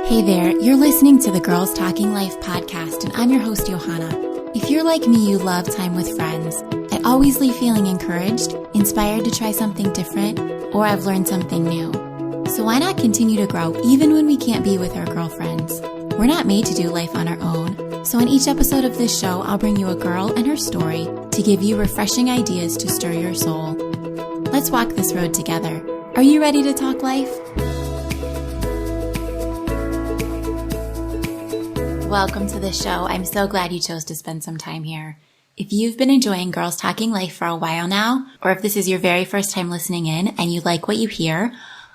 Hey there, you're listening to the Girls Talking Life podcast, and I'm your host, Johanna. If you're like me, you love time with friends. I always leave feeling encouraged, inspired to try something different, or I've learned something new. So why not continue to grow even when we can't be with our girlfriends? We're not made to do life on our own. So in each episode of this show, I'll bring you a girl and her story to give you refreshing ideas to stir your soul. Let's walk this road together. Are you ready to talk life? Welcome to the show. I'm so glad you chose to spend some time here. If you've been enjoying Girls Talking Life for a while now, or if this is your very first time listening in and you like what you hear,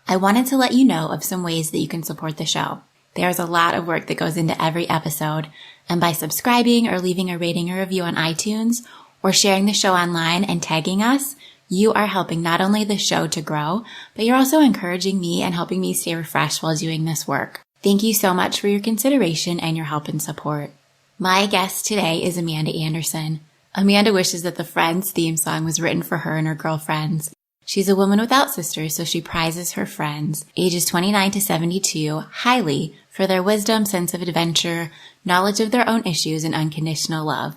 I wanted to let you know of some ways that you can support the show. There's a lot of work that goes into every episode, and by subscribing or leaving a rating or review on iTunes, or sharing the show online and tagging us, you are helping not only the show to grow, but you're also encouraging me and helping me stay refreshed while doing this work. Thank you so much for your consideration and your help and support. My guest today is Amanda Anderson. Amanda wishes that the Friends theme song was written for her and her girlfriends. She's a woman without sisters, so she prizes her friends, ages 29 to 72, highly for their wisdom, sense of adventure, knowledge of their own issues, and unconditional love.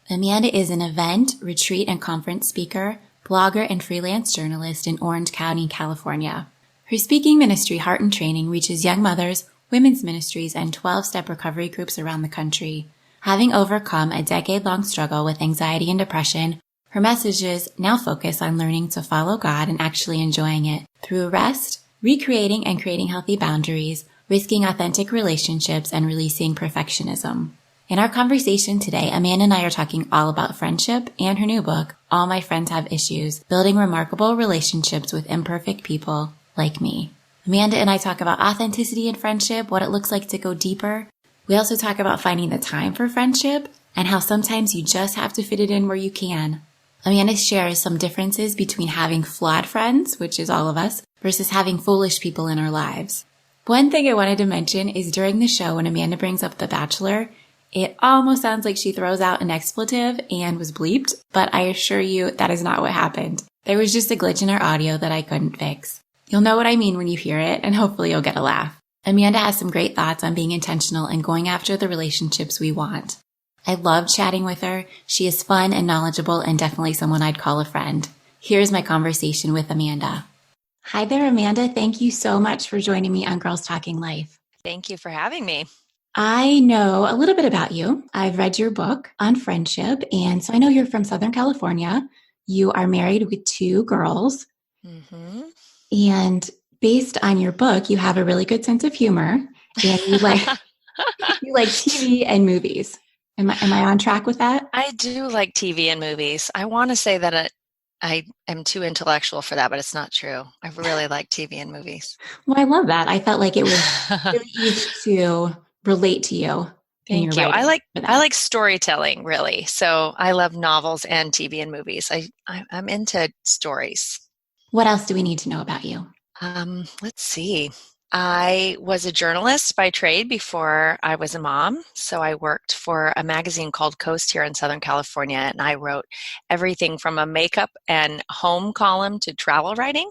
Amanda is an event, retreat, and conference speaker, blogger, and freelance journalist in Orange County, California. Her speaking ministry, Heart and Training, reaches young mothers, women's ministries, and 12-step recovery groups around the country. Having overcome a decade-long struggle with anxiety and depression, her messages now focus on learning to follow God and actually enjoying it through rest, recreating and creating healthy boundaries, risking authentic relationships, and releasing perfectionism. In our conversation today, Amanda and I are talking all about friendship and her new book, All My Friends Have Issues, Building Remarkable Relationships with Imperfect People Like Me. Amanda and I talk about authenticity in friendship, what it looks like to go deeper. We also talk about finding the time for friendship and how sometimes you just have to fit it in where you can. Amanda shares some differences between having flawed friends, which is all of us, versus having foolish people in our lives. One thing I wanted to mention is during the show when Amanda brings up The Bachelor, it almost sounds like she throws out an expletive and was bleeped, but I assure you that is not what happened. There was just a glitch in our audio that I couldn't fix. You'll know what I mean when you hear it, and hopefully you'll get a laugh. Amanda has some great thoughts on being intentional and going after the relationships we want. I love chatting with her. She is fun and knowledgeable and definitely someone I'd call a friend. Here's my conversation with Amanda. Hi there, Amanda. Thank you so much for joining me on Girls Talking Life. Thank you for having me. I know a little bit about you. I've read your book on friendship, and so I know you're from Southern California. You are married with 2 girls. Mm-hmm. And based on your book, you have a really good sense of humor, and you like TV and movies. Am I on track with that? I do like TV and movies. I want to say that I am too intellectual for that, but it's not true. I really like TV and movies. Well, I love that. I felt like it was really easy to relate to you. Thank you. I like storytelling, really. So I love novels and TV and movies. I'm into stories. What else do we need to know about you? Let's see. I was a journalist by trade before I was a mom. So I worked for a magazine called Coast here in Southern California, and I wrote everything from a makeup and home column to travel writing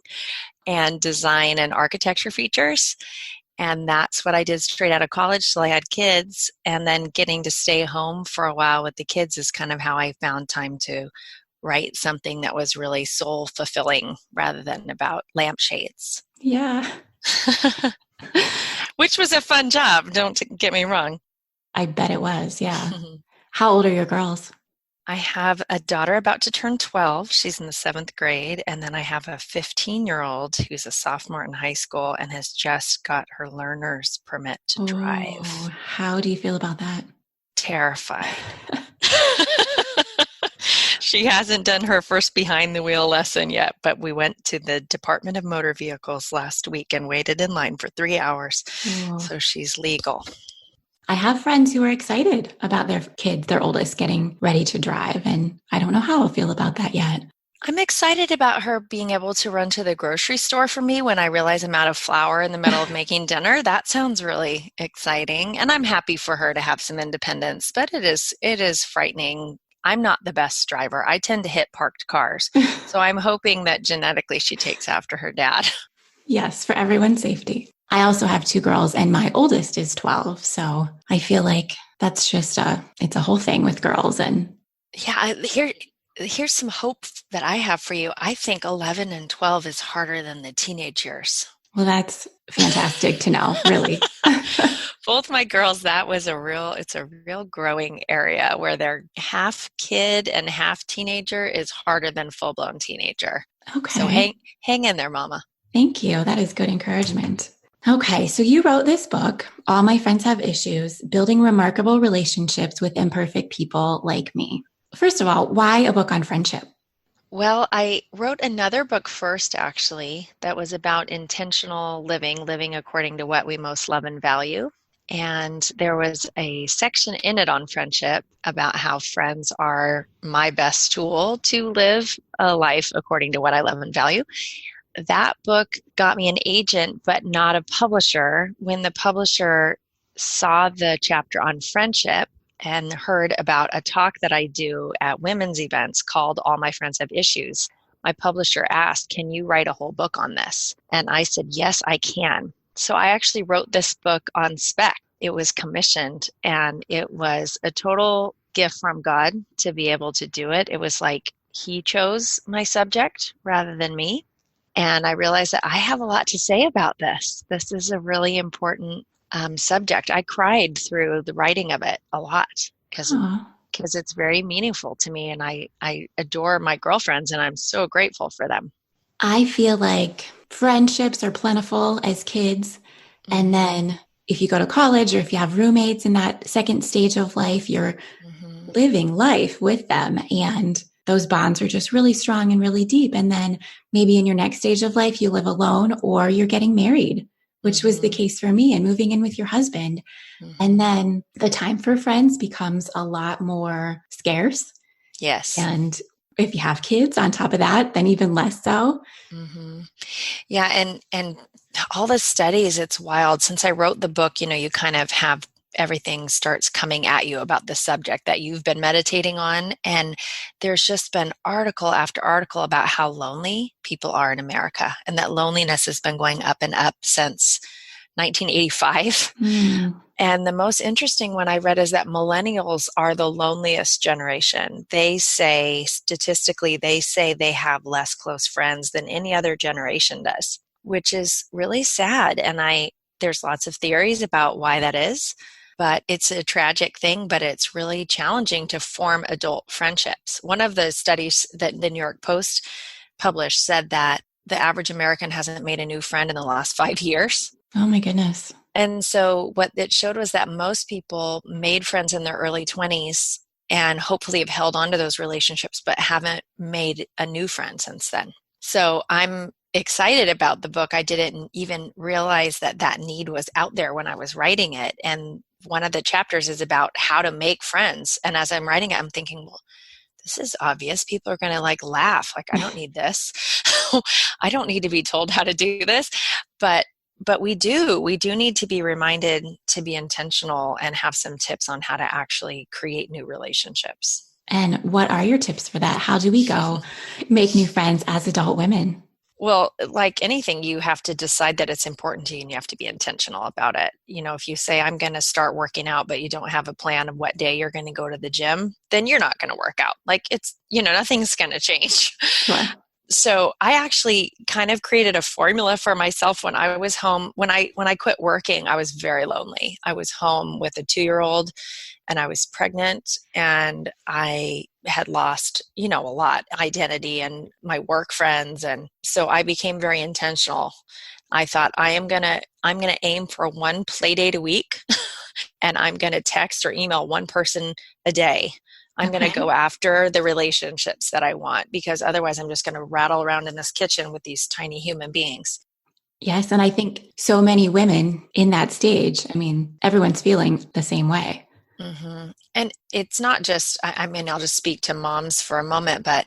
and design and architecture features. And that's what I did straight out of college till I had kids. And then getting to stay home for a while with the kids is kind of how I found time to write something that was really soul fulfilling rather than about lampshades. Yeah. Which was a fun job. Don't get me wrong. I bet it was. Yeah. How old are your girls? I have a daughter about to turn 12. She's in the 7th grade. And then I have a 15-year-old who's a sophomore in high school and has just got her learner's permit to drive. How do you feel about that? Terrified. She hasn't done her first behind the wheel lesson yet, but we went to the Department of Motor Vehicles last week and waited in line for 3 hours. So she's legal. I have friends who are excited about their kids, their oldest, getting ready to drive, and I don't know how I'll feel about that yet. I'm excited about her being able to run to the grocery store for me when I realize I'm out of flour in the middle of making dinner. That sounds really exciting, and I'm happy for her to have some independence, but it is frightening. I'm not the best driver. I tend to hit parked cars. So I'm hoping that genetically she takes after her dad. Yes, for everyone's safety. I also have two girls and my oldest is 12. So I feel like that's just it's a whole thing with girls. And Yeah, here's some hope that I have for you. I think 11 and 12 is harder than the teenage years. well, that's fantastic to know, really. Both my girls, it's a real growing area where they're half kid and half teenager is harder than full-blown teenager. So Okay. hang in there, mama. Thank you. That is good encouragement. Okay. So you wrote this book, All My Friends Have Issues, Building Remarkable Relationships with Imperfect People Like Me. First of all, why a book on friendship? Well, I wrote another book first, actually, that was about intentional living, living according to what we most love and value. And there was a section in it on friendship about how friends are my best tool to live a life according to what I love and value. That book got me an agent, but not a publisher. When the publisher saw the chapter on friendship and heard about a talk that I do at women's events called All My Friends Have Issues, my publisher asked, "Can you write a whole book on this?" And I said, "Yes, I can." So I actually wrote this book on spec. It was commissioned and it was a total gift from God to be able to do it. It was like He chose my subject rather than me. And I realized that I have a lot to say about this. This is a really important subject. I cried through the writing of it a lot Oh, because it's very meaningful to me, and I adore my girlfriends, and I'm so grateful for them. I feel like friendships are plentiful as kids. And Mm-hmm, then if you go to college or if you have roommates in that second stage of life, you're mm-hmm, living life with them. And those bonds are just really strong and really deep. And then maybe in your next stage of life, you live alone or you're getting married, which was the mm-hmm, case for me, and moving in with your husband. And mm-hmm. then the time for friends becomes a lot more scarce. Yes. And if you have kids on top of that, then even less so. Mm-hmm. Yeah, and all the studies, it's wild. Since I wrote the book, you kind of have everything starts coming at you about the subject that you've been meditating on. And there's just been article after article about how lonely people are in America, and that loneliness has been going up and up since 1985. Mm. And the most interesting one I read is that millennials are the loneliest generation. They say, statistically, they have less close friends than any other generation does, which is really sad. And there's lots of theories about why that is, but it's a tragic thing, but it's really challenging to form adult friendships. One of the studies that the New York Post published said that the average American hasn't made a new friend in the last 5 years. Oh my goodness. And so what it showed was that most people made friends in their early 20s and hopefully have held on to those relationships, but haven't made a new friend since then. So I'm excited about the book. I didn't even realize that that need was out there when I was writing it. And one of the chapters is about how to make friends. And as I'm writing it, I'm thinking, well, this is obvious. People are going to laugh. I don't need this. I don't need to be told how to do this. But we do need to be reminded to be intentional and have some tips on how to actually create new relationships. And what are your tips for that? How do we go make new friends as adult women? Well, like anything, you have to decide that it's important to you and you have to be intentional about it. If you say, I'm going to start working out, but you don't have a plan of what day you're going to go to the gym, then you're not going to work out. Nothing's going to change. Sure. So I actually kind of created a formula for myself when I was home. When I quit working, I was very lonely. I was home with a 2-year-old and I was pregnant and I had lost, a lot identity and my work friends. And so I became very intentional. I thought I'm going to aim for one play date a week and I'm going to text or email one person a day. I'm going to Okay. go after the relationships that I want because otherwise I'm just going to rattle around in this kitchen with these tiny human beings. Yes. And I think so many women in that stage, I mean, everyone's feeling the same way. Mm-hmm. And it's not just, I'll just speak to moms for a moment, but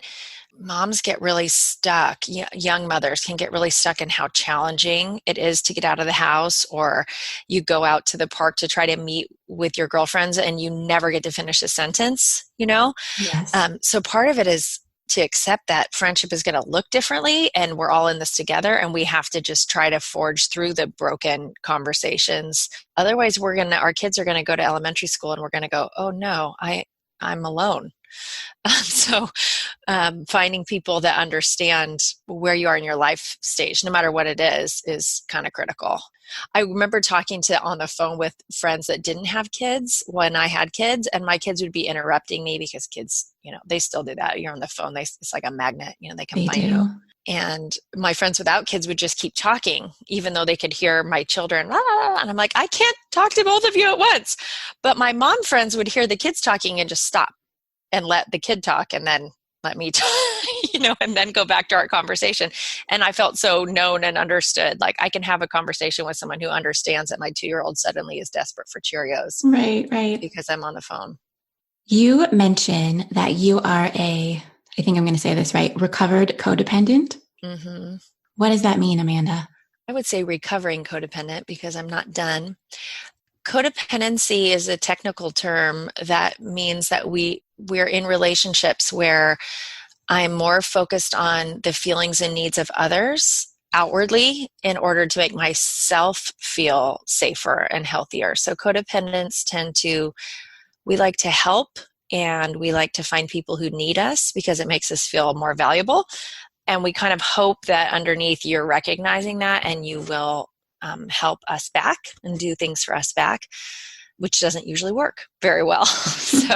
moms get really stuck. Young mothers can get really stuck in how challenging it is to get out of the house, or you go out to the park to try to meet with your girlfriends and you never get to finish a sentence. Yes. So part of it is to accept that friendship is going to look differently and we're all in this together, and we have to just try to forge through the broken conversations. Otherwise, our kids are going to go to elementary school and we're going to go, oh no, I'm alone. So finding people that understand where you are in your life stage, no matter what it is kind of critical. I remember talking on the phone with friends that didn't have kids when I had kids, and my kids would be interrupting me because kids, they still do that. You're on the phone. It's like a magnet, they can They find do. you. And my friends without kids would just keep talking, even though they could hear my children. And I'm like, I can't talk to both of you at once. But my mom friends would hear the kids talking and just stop and let the kid talk and then let me talk, and then go back to our conversation. And I felt so known and understood. Like I can have a conversation with someone who understands that my 2-year-old suddenly is desperate for Cheerios. Right. Because I'm on the phone. You mentioned that you are I think I'm going to say this right, recovered codependent. Mm-hmm. What does that mean, Amanda? I would say recovering codependent because I'm not done. Codependency is a technical term that means that we're in relationships where I'm more focused on the feelings and needs of others outwardly in order to make myself feel safer and healthier. So codependents we like to help and we like to find people who need us because it makes us feel more valuable. And we kind of hope that underneath you're recognizing that and you will help us back and do things for us back, which doesn't usually work very well. So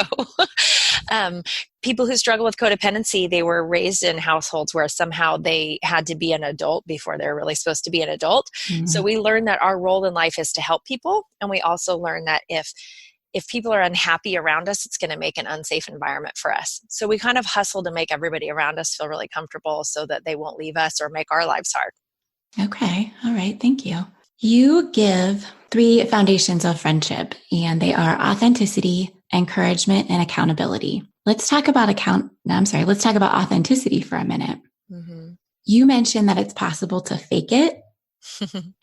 people who struggle with codependency, they were raised in households where somehow they had to be an adult before they're really supposed to be an adult. Mm-hmm. So we learn that our role in life is to help people. And we also learn that if people are unhappy around us, it's going to make an unsafe environment for us. So we kind of hustle to make everybody around us feel really comfortable so that they won't leave us or make our lives hard. Okay. All right. Thank you. You give 3 foundations of friendship, and they are authenticity, encouragement, and accountability. Let's talk about authenticity for a minute. Mm-hmm. You mentioned that it's possible to fake it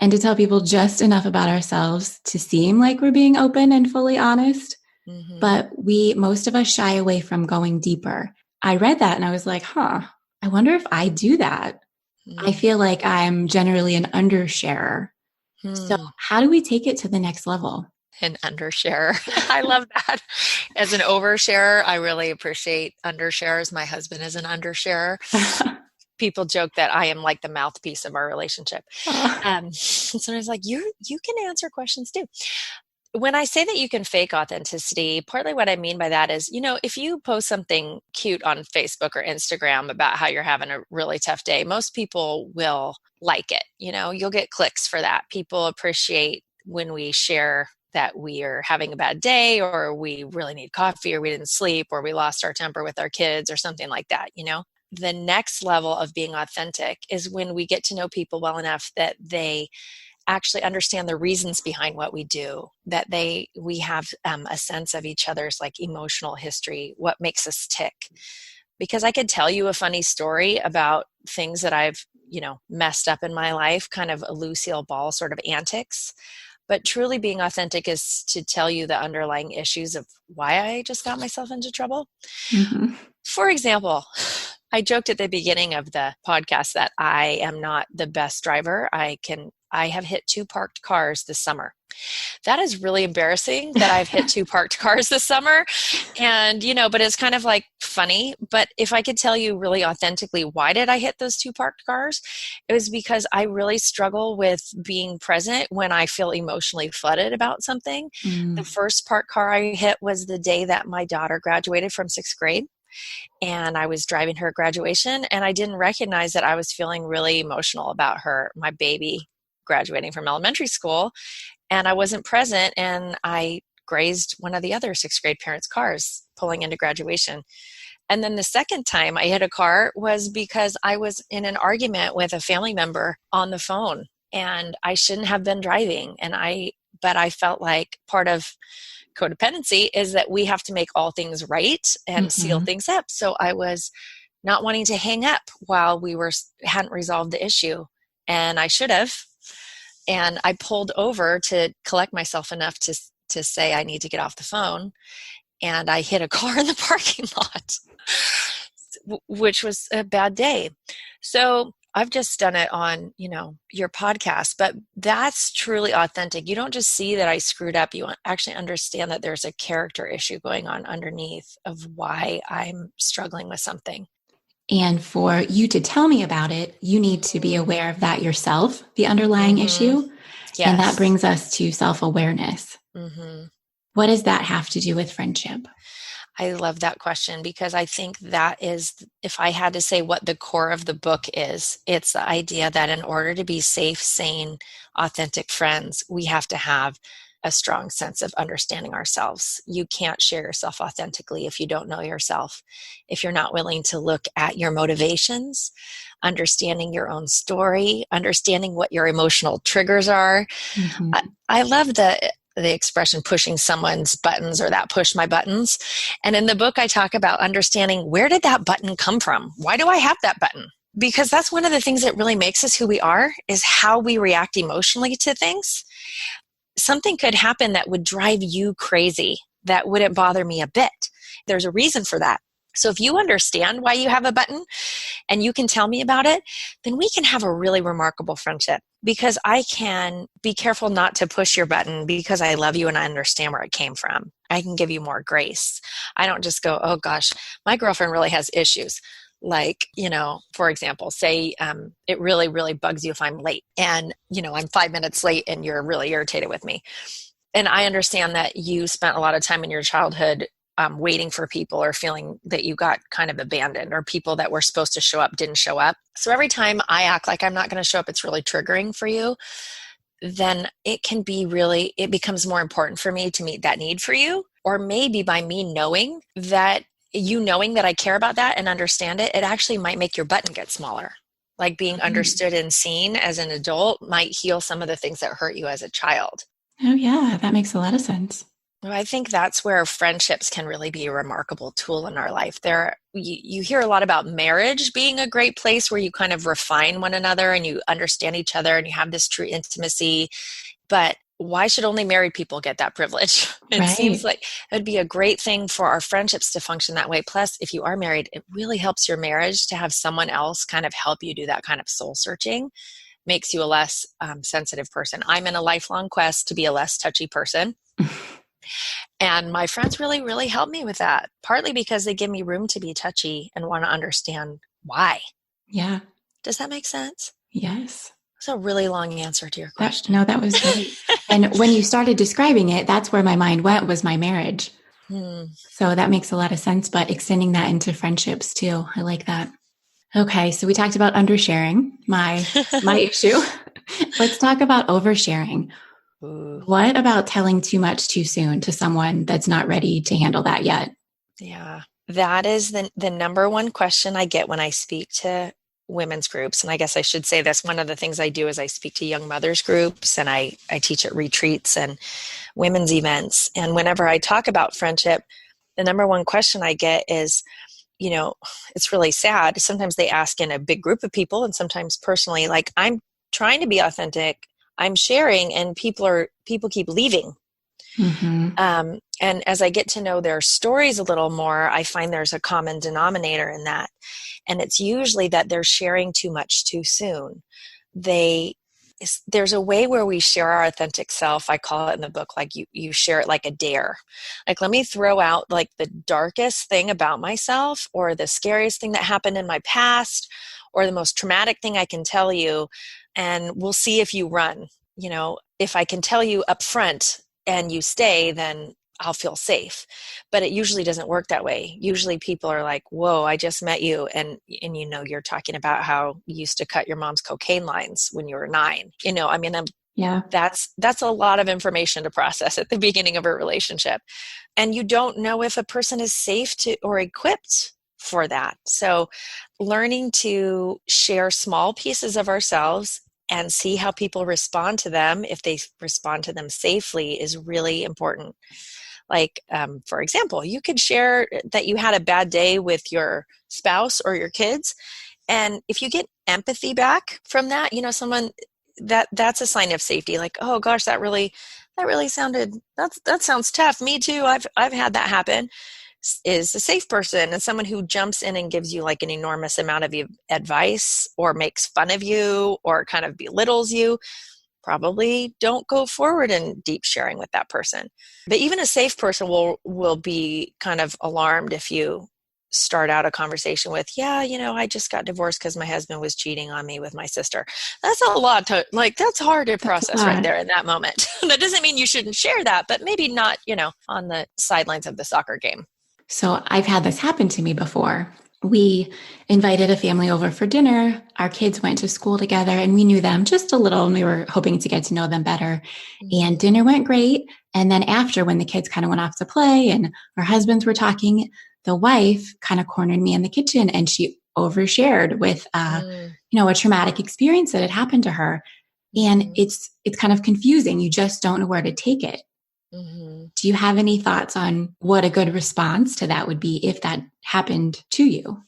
and to tell people just enough about ourselves to seem like we're being open and fully honest. Mm-hmm. But most of us shy away from going deeper. I read that and I was like, I wonder if I do that. Mm-hmm. I feel like I'm generally an undersharer. So how do we take it to the next level? An undersharer. I love that. As an oversharer, I really appreciate undersharers. My husband is an undersharer. People joke that I am like the mouthpiece of our relationship. Sometimes like, you can answer questions too. When I say that you can fake authenticity, partly what I mean by that is, if you post something cute on Facebook or Instagram about how you're having a really tough day, most people will like it. You'll get clicks for that. People appreciate when we share that we are having a bad day, or we really need coffee, or we didn't sleep, or we lost our temper with our kids, or something like that. The next level of being authentic is when we get to know people well enough that they actually understand the reasons behind what we do, that we have a sense of each other's like emotional history, what makes us tick. Because I could tell you a funny story about things that I've, messed up in my life, kind of a Lucille Ball sort of antics. But truly being authentic is to tell you the underlying issues of why I just got myself into trouble. Mm-hmm. For example, I joked at the beginning of the podcast that I am not the best driver. I have hit 2 parked cars this summer. That is really embarrassing that I've hit 2 parked cars this summer. And, but it's kind of like funny. But if I could tell you really authentically, why did I hit those 2 parked cars? It was because I really struggle with being present when I feel emotionally flooded about something. The first parked car I hit was the day that my daughter graduated from 6th grade. And I was driving her graduation, and I didn't recognize that I was feeling really emotional about my baby graduating from elementary school. And I wasn't present, and I grazed one of the other 6th grade parents' cars pulling into graduation. And then the second time I hit a car was because I was in an argument with a family member on the phone, and I shouldn't have been driving. But I felt like part of codependency is that we have to make all things right and seal things up. So I was not wanting to hang up while we hadn't resolved the issue, and I should have. And I pulled over to collect myself enough to say I need to get off the phone, and I hit a car in the parking lot. which was a bad day. So I've just done it on, your podcast, but that's truly authentic. You don't just see that I screwed up. You actually understand that there's a character issue going on underneath of why I'm struggling with something. And for you to tell me about it, you need to be aware of that yourself, the underlying issue. And that Yes. brings us to self-awareness. Mm-hmm. What does that have to do with friendship? I love that question because I think that is, if I had to say what the core of the book is, it's the idea that in order to be safe, sane, authentic friends, we have to have a strong sense of understanding ourselves. You can't share yourself authentically if you don't know yourself. If you're not willing to look at your motivations, understanding your own story, understanding what your emotional triggers are. Mm-hmm. I love the expression pushing someone's buttons, or that push my buttons. And in the book, I talk about understanding, where did that button come from? Why do I have that button? Because that's one of the things that really makes us who we are, is how we react emotionally to things. Something could happen that would drive you crazy that wouldn't bother me a bit. There's a reason for that. So if you understand why you have a button and you can tell me about it, then we can have a really remarkable friendship, because I can be careful not to push your button because I love you and I understand where it came from. I can give you more grace. I don't just go, oh gosh, my girlfriend really has issues. Like, for example, say it really, really bugs you if I'm late and, I'm 5 minutes late and you're really irritated with me. And I understand that you spent a lot of time in your childhood waiting for people, or feeling that you got kind of abandoned, or people that were supposed to show up didn't show up. So every time I act like I'm not going to show up, it's really triggering for you. Then it becomes more important for me to meet that need for you. Or maybe by me knowing that I care about that and understand it, it actually might make your button get smaller. Like being understood and seen as an adult might heal some of the things that hurt you as a child. Oh, yeah, that makes a lot of sense. I think that's where friendships can really be a remarkable tool in our life. You hear a lot about marriage being a great place where you kind of refine one another and you understand each other and you have this true intimacy. But why should only married people get that privilege? It seems like it would be a great thing for our friendships to function that way. Plus, if you are married, it really helps your marriage to have someone else kind of help you do that kind of soul searching. Makes you a less sensitive person. I'm in a lifelong quest to be a less touchy person. And my friends really, really help me with that, partly because they give me room to be touchy and want to understand why. Yeah. Does that make sense? Yes. It's a really long answer to your question. That was great. And when you started describing it, that's where my mind went, was my marriage. So that makes a lot of sense, but extending that into friendships too. I like that. Okay. So we talked about undersharing, my issue. Let's talk about oversharing. Ooh. What about telling too much too soon to someone that's not ready to handle that yet? Yeah, that is the number one question I get when I speak to women's groups. And I guess I should say this. One of the things I do is I speak to young mothers groups, and I teach at retreats and women's events. And whenever I talk about friendship, the number one question I get is, it's really sad. Sometimes they ask in a big group of people, and sometimes personally, like, I'm trying to be authentic, I'm sharing, and people keep leaving. Mm-hmm. And as I get to know their stories a little more, I find there's a common denominator in that. And it's usually that they're sharing too much too soon. There's a way where we share our authentic self. I call it in the book, like you share it like a dare. Like, let me throw out like the darkest thing about myself, or the scariest thing that happened in my past, or the most traumatic thing I can tell you, and we'll see if you run. If I can tell you up front and you stay, then I'll feel safe. But it usually doesn't work that way. Usually people are like, whoa, I just met you. And you're talking about how you used to cut your mom's cocaine lines when you were 9. Yeah. That's a lot of information to process at the beginning of a relationship. And you don't know if a person is safe to or equipped for that. So learning to share small pieces of ourselves and see how people respond to them, if they respond to them safely, is really important. Like, for example, you could share that you had a bad day with your spouse or your kids. And if you get empathy back from that, someone that's a sign of safety. Like, oh gosh, that really sounded, that sounds tough. Me too. I've had that happen. is a safe person and someone who jumps in and gives you like an enormous amount of advice or makes fun of you or kind of belittles you, probably don't go forward in deep sharing with that person. But even a safe person will be kind of alarmed if you start out a conversation with, yeah, I just got divorced because my husband was cheating on me with my sister. That's a lot to, like, that's hard to That's a process right lot. there in that moment. That doesn't mean you shouldn't share that, but maybe not, on the sidelines of the soccer game. So I've had this happen to me before. We invited a family over for dinner. Our kids went to school together and we knew them just a little and we were hoping to get to know them better. And dinner went great. And then after, when the kids kind of went off to play and our husbands were talking, the wife kind of cornered me in the kitchen and she overshared with, a traumatic experience that had happened to her. And it's kind of confusing. You just don't know where to take it. Do you have any thoughts on what a good response to that would be if that happened to you?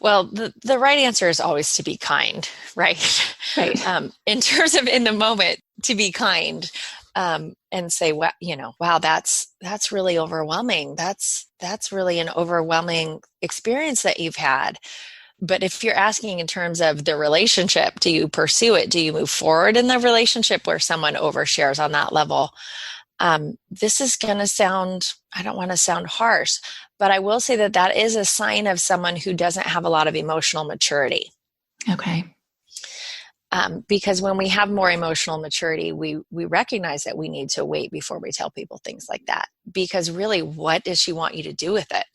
Well, the right answer is always to be kind, right? Right. In terms of in the moment, to be kind, and say, well, wow, that's really overwhelming. That's really an overwhelming experience that you've had. But if you're asking in terms of the relationship, do you pursue it? Do you move forward in the relationship where someone overshares on that level? This is going to sound, I don't want to sound harsh, but I will say that is a sign of someone who doesn't have a lot of emotional maturity. Okay. Because when we have more emotional maturity, we recognize that we need to wait before we tell people things like that. Because really, what does she want you to do with it?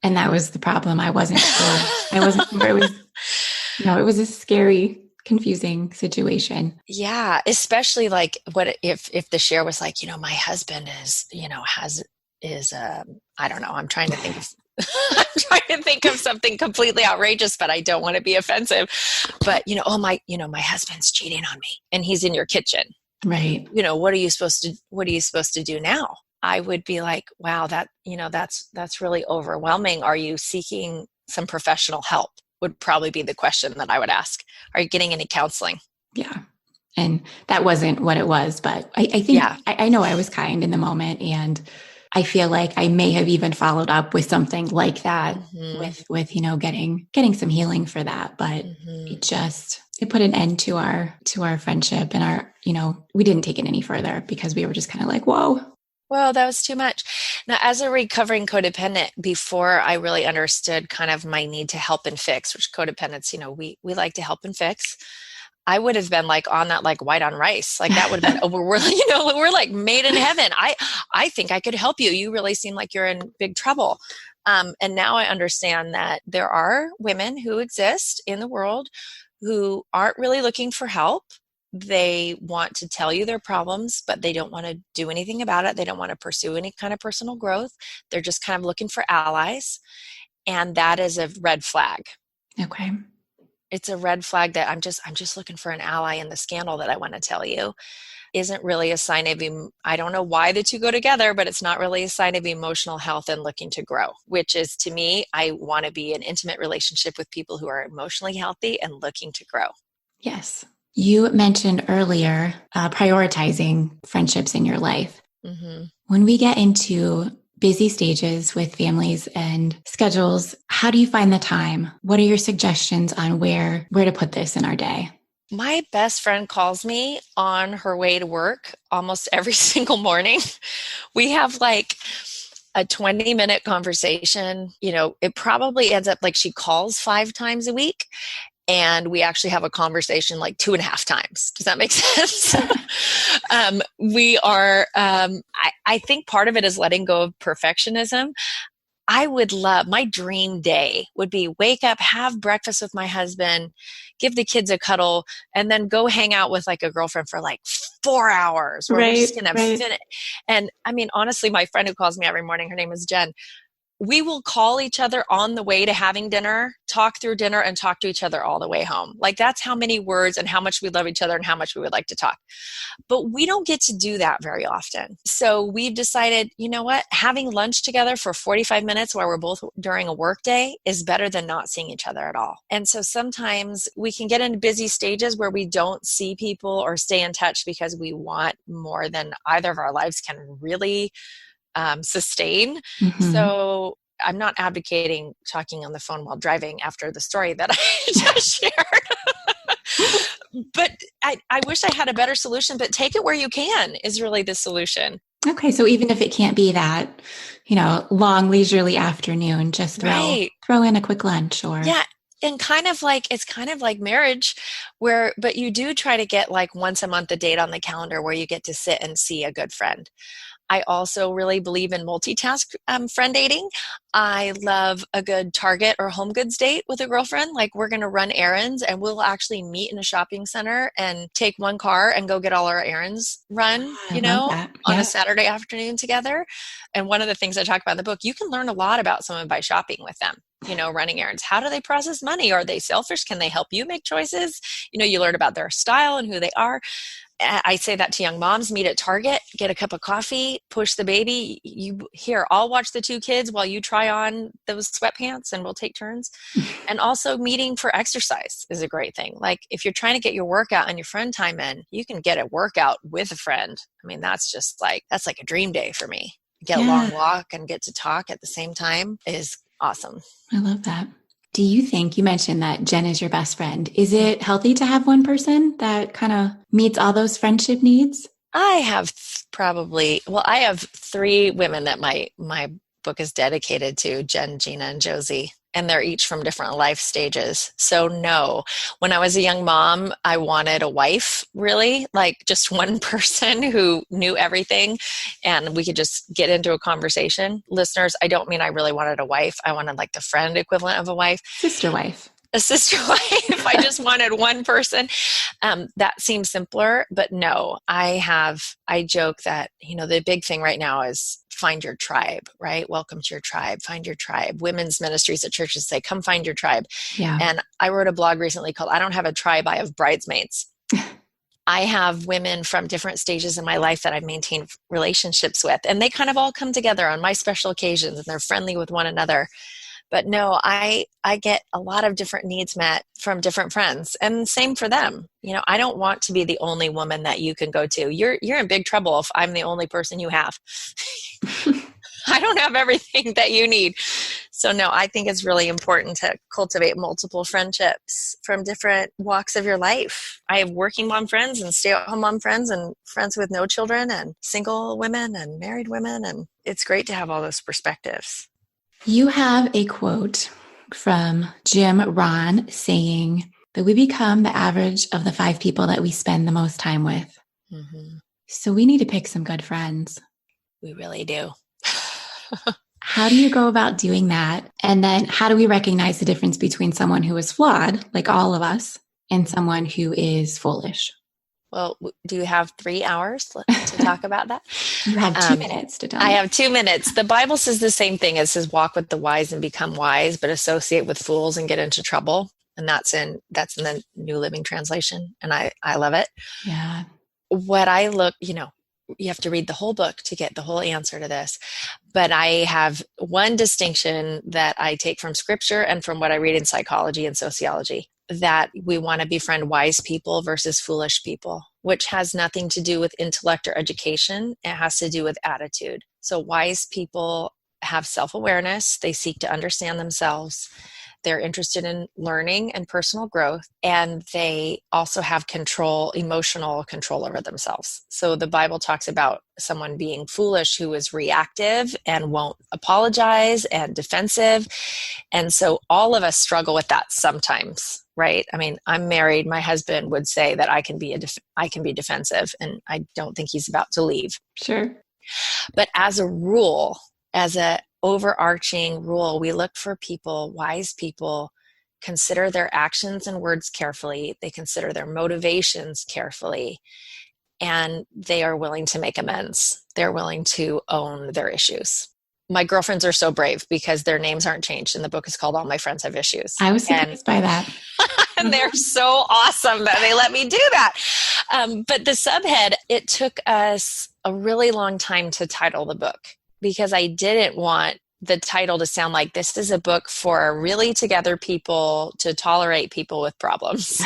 And that was the problem. I wasn't sure. I wasn't sure. It was a scary, confusing situation. Yeah, especially like what if the share was like, my husband is, I don't know. I'm trying to think of I'm trying to think of something completely outrageous, but I don't want to be offensive. But my husband's cheating on me and he's in your kitchen. Right. What are you supposed to do now? I would be like, wow, that's really overwhelming. Are you seeking some professional help? Would probably be the question that I would ask. Are you getting any counseling? Yeah. And that wasn't what it was, but I think, yeah. I know I was kind in the moment, and I feel like I may have even followed up with something like that with getting some healing for that. But it put an end to our friendship, and we didn't take it any further because we were just kind of like, whoa. Well, that was too much. Now, as a recovering codependent, before I really understood kind of my need to help and fix, which codependents, we like to help and fix, I would have been like on that, like white on rice. Like that would have been, oh, we're like made in heaven. I think I could help you. You really seem like you're in big trouble. And now I understand that there are women who exist in the world who aren't really looking for help. They want to tell you their problems, but they don't want to do anything about it. They don't want to pursue any kind of personal growth. They're just kind of looking for allies. And that is a red flag. Okay. It's a red flag that I'm just looking for an ally in the scandal that I want to tell you isn't really a sign of, I don't know why the two go together, but it's not really a sign of emotional health and looking to grow, which is, to me, I want to be in an intimate relationship with people who are emotionally healthy and looking to grow. Yes. You mentioned earlier prioritizing friendships in your life. When we get into busy stages with families and schedules, how do you find the time? What are your suggestions on where to put this in our day? My best friend calls me on her way to work almost every single morning. We have like a 20-minute conversation. It probably ends up like she calls 5 times a week. And we actually have a conversation like 2.5 times. Does that make sense? We are, I think part of it is letting go of perfectionism. I would love, my dream day would be wake up, have breakfast with my husband, give the kids a cuddle, and then go hang out with like a girlfriend for like 4 hours where we're just going to finish. And I mean, honestly, my friend who calls me every morning, her name is Jen. We will call each other on the way to having dinner, talk through dinner, and talk to each other all the way home. Like that's how many words and how much we love each other and how much we would like to talk. But we don't get to do that very often. So we've decided, you know what? Having lunch together for 45 minutes while we're both during a work day is better than not seeing each other at all. And so sometimes we can get into busy stages where we don't see people or stay in touch because we want more than either of our lives can really sustain. Mm-hmm. So I'm not advocating talking on the phone while driving after the story that I just shared. But I wish I had a better solution, but take it where you can is really the solution. Okay, so even if it can't be that, long leisurely afternoon, just Right. throw in a quick lunch or Yeah. And it's kind of like marriage but you do try to get like once a month a date on the calendar where you get to sit and see a good friend. I also really believe in multitask friend dating. I love a good Target or Home Goods date with a girlfriend. Like we're going to run errands and we'll actually meet in a shopping center and take one car and go get all our errands run, I love that. on a Yeah. Saturday afternoon together. And one of the things I talk about in the book, you can learn a lot about someone by shopping with them. Running errands. How do they process money? Are they selfish? Can they help you make choices? You learn about their style and who they are. I say that to young moms, meet at Target, get a cup of coffee, push the baby. I'll watch the two kids while you try on those sweatpants and we'll take turns. And also meeting for exercise is a great thing. Like if you're trying to get your workout and your friend time in, you can get a workout with a friend. I mean, that's like a dream day for me. Get a Yeah, long walk and get to talk at the same time is awesome. I love that. Do you think you mentioned that Jen is your best friend? Is it healthy to have one person that kind of meets all those friendship needs? I have I have three women that my book is dedicated to, Jen, Gina, and Josie, and they're each from different life stages. So no, when I was a young mom, I wanted a wife, really, like just one person who knew everything and we could just get into a conversation. Listeners, I don't mean I really wanted a wife. I wanted like the friend equivalent of a wife. Sister wife. A sister wife. I just wanted one person. That seems simpler, but no, I joke that, the big thing right now is find your tribe, right? Welcome to your tribe, find your tribe. Women's ministries at churches say, come find your tribe. Yeah. And I wrote a blog recently called, I don't have a tribe, I have bridesmaids. I have women from different stages in my life that I've maintained relationships with, and they kind of all come together on my special occasions and they're friendly with one another. But no, I get a lot of different needs met from different friends, and same for them. I don't want to be the only woman that you can go to. You're in big trouble if I'm the only person you have. I don't have everything that you need. So no, I think it's really important to cultivate multiple friendships from different walks of your life. I have working mom friends and stay-at-home mom friends and friends with no children and single women and married women, and it's great to have all those perspectives. You have a quote from Jim Rohm saying that we become the average of the 5 people that we spend the most time with. Mm-hmm. So we need to pick some good friends. We really do. How do you go about doing that? And then how do we recognize the difference between someone who is flawed, like all of us, and someone who is foolish? Well, do you have 3 hours to talk about that? You have 2 minutes to tell me. I have 2 minutes. The Bible says the same thing. It says, walk with the wise and become wise, but associate with fools and get into trouble. And that's in the New Living Translation. And I love it. Yeah. You have to read the whole book to get the whole answer to this. But I have one distinction that I take from scripture and from what I read in psychology and sociology, that we want to befriend wise people versus foolish people, which has nothing to do with intellect or education. It has to do with attitude. So wise people have self-awareness. They seek to understand themselves. They're interested in learning and personal growth, and they also have emotional control over themselves. So the Bible talks about someone being foolish who is reactive and won't apologize and defensive. And so all of us struggle with that sometimes, right? I mean, I'm married. My husband would say that I can be defensive, and I don't think he's about to leave. Sure. But as a rule, as a overarching rule, we look for wise people, consider their actions and words carefully. They consider their motivations carefully, and they are willing to make amends. They're willing to own their issues. My girlfriends are so brave because their names aren't changed, and the book is called All My Friends Have Issues. I was surprised by that. And they're so awesome that they let me do that. But the subhead, it took us a really long time to title the book, because I didn't want the title to sound like this is a book for really together people to tolerate people with problems.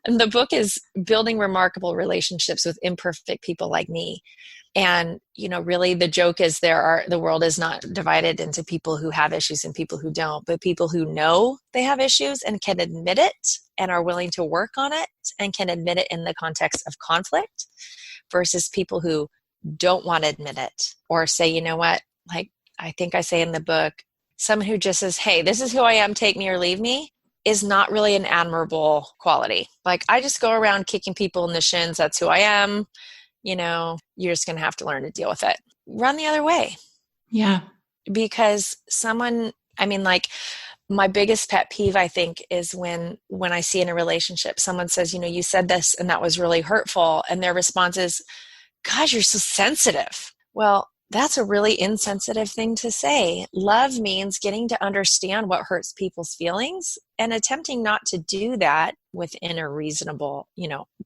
And the book is building remarkable relationships with imperfect people like me. And, really the joke is the world is not divided into people who have issues and people who don't, but people who know they have issues and can admit it and are willing to work on it and can admit it in the context of conflict, versus people who don't want to admit it or say, you know what, like I think I say in the book, someone who just says, hey, this is who I am, take me or leave me, is not really an admirable quality. Like, I just go around kicking people in the shins. That's who I am. You're just going to have to learn to deal with it. Run the other way. Yeah. Because like my biggest pet peeve, I think, is when I see in a relationship, someone says, you said this and that was really hurtful. And their response is, gosh, you're so sensitive. Well, that's a really insensitive thing to say. Love means getting to understand what hurts people's feelings and attempting not to do that within a reasonable,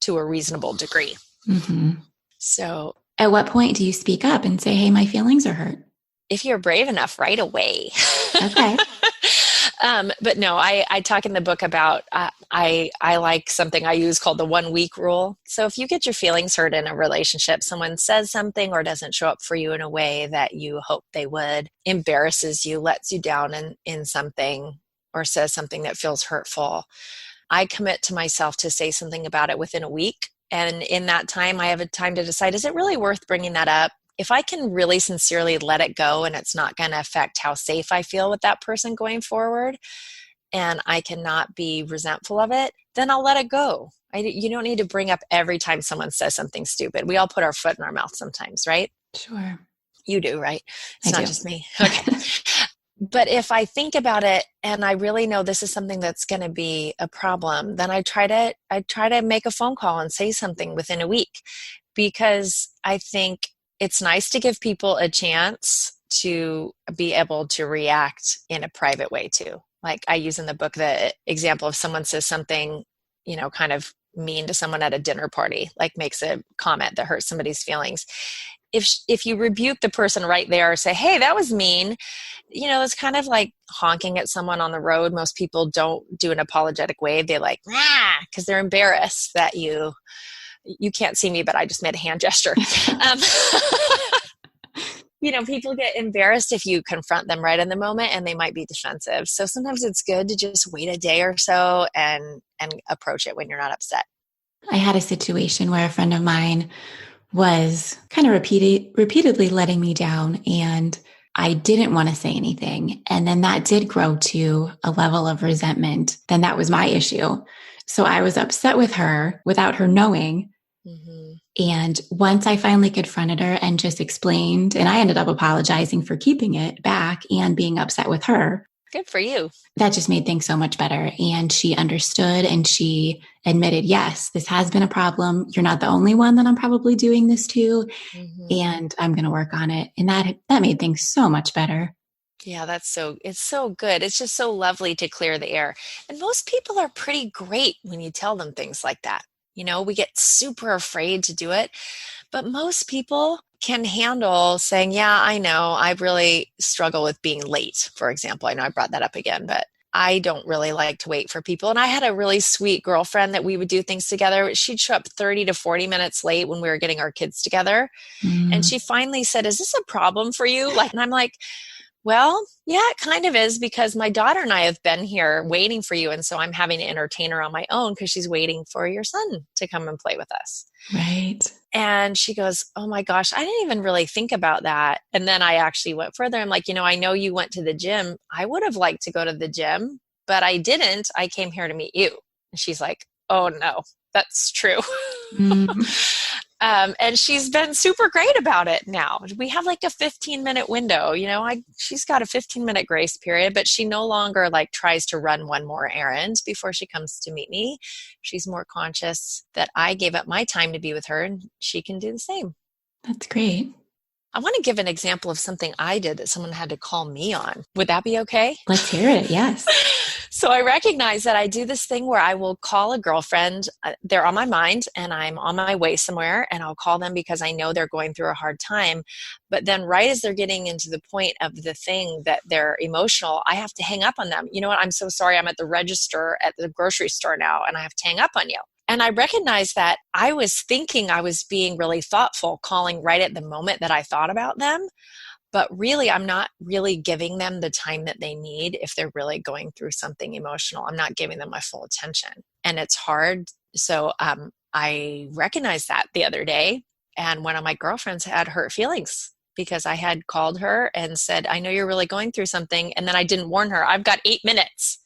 to a reasonable degree. Mm-hmm. So at what point do you speak up and say, hey, my feelings are hurt? If you're brave enough, right away. Okay. But no, I talk in the book about, I like something I use called the 1 week rule. So if you get your feelings hurt in a relationship, someone says something or doesn't show up for you in a way that you hope they would, embarrasses you, lets you down in something, or says something that feels hurtful, I commit to myself to say something about it within a week. And in that time, I have a time to decide, is it really worth bringing that up? If I can really sincerely let it go and it's not going to affect how safe I feel with that person going forward, and I cannot be resentful of it, then I'll let it go. You don't need to bring up every time someone says something stupid. We all put our foot in our mouth sometimes, right? Sure. You do, right? It's I not do. just me. Okay. But if I think about it and I really know this is something that's going to be a problem, then I try to make a phone call and say something within a week, because I think it's nice to give people a chance to be able to react in a private way too. Like I use in the book the example of someone says something, kind of mean to someone at a dinner party, like makes a comment that hurts somebody's feelings. If you rebuke the person right there or say, hey, that was mean, it's kind of like honking at someone on the road. Most people don't do an apologetic wave. They like, because they're embarrassed that you can't see me, but I just made a hand gesture. People get embarrassed if you confront them right in the moment, and they might be defensive. So sometimes it's good to just wait a day or so and approach it when you're not upset. I had a situation where a friend of mine was kind of repeatedly letting me down, and I didn't want to say anything. And then that did grow to a level of resentment. Then that was my issue. So I was upset with her without her knowing. Mm-hmm. And once I finally confronted her and just explained, and I ended up apologizing for keeping it back and being upset with her. Good for you. That just made things so much better. And she understood and she admitted, yes, this has been a problem. You're not the only one that I'm probably doing this to. Mm-hmm. And I'm going to work on it. And that made things so much better. Yeah, it's so good. It's just so lovely to clear the air. And most people are pretty great when you tell them things like that. We get super afraid to do it, but most people can handle saying, yeah, I know, I really struggle with being late, for example. I know I brought that up again, but I don't really like to wait for people. And I had a really sweet girlfriend that we would do things together. She'd show up 30 to 40 minutes late when we were getting our kids together. Mm. And she finally said, is this a problem for you? And I'm like, well, yeah, it kind of is, because my daughter and I have been here waiting for you. And so I'm having to entertain her on my own because she's waiting for your son to come and play with us. Right. And she goes, oh my gosh, I didn't even really think about that. And then I actually went further. I'm like, I know you went to the gym. I would have liked to go to the gym, but I didn't. I came here to meet you. And she's like, oh no, that's true. Mm. And she's been super great about it now. We have like a 15-minute window, she's got a 15-minute grace period, but she no longer like tries to run one more errand before she comes to meet me. She's more conscious that I gave up my time to be with her, and she can do the same. That's great. I want to give an example of something I did that someone had to call me on. Would that be okay? Let's hear it. Yes. So I recognize that I do this thing where I will call a girlfriend. They're on my mind and I'm on my way somewhere, and I'll call them because I know they're going through a hard time. But then right as they're getting into the point of the thing that they're emotional, I have to hang up on them. You know what? I'm so sorry. I'm at the register at the grocery store now and I have to hang up on you. And I recognized that I was thinking I was being really thoughtful, calling right at the moment that I thought about them. But really, I'm not really giving them the time that they need if they're really going through something emotional. I'm not giving them my full attention. And it's hard. So I recognized that the other day. And one of my girlfriends had hurt feelings because I had called her and said, I know you're really going through something. And then I didn't warn her. I've got 8 minutes.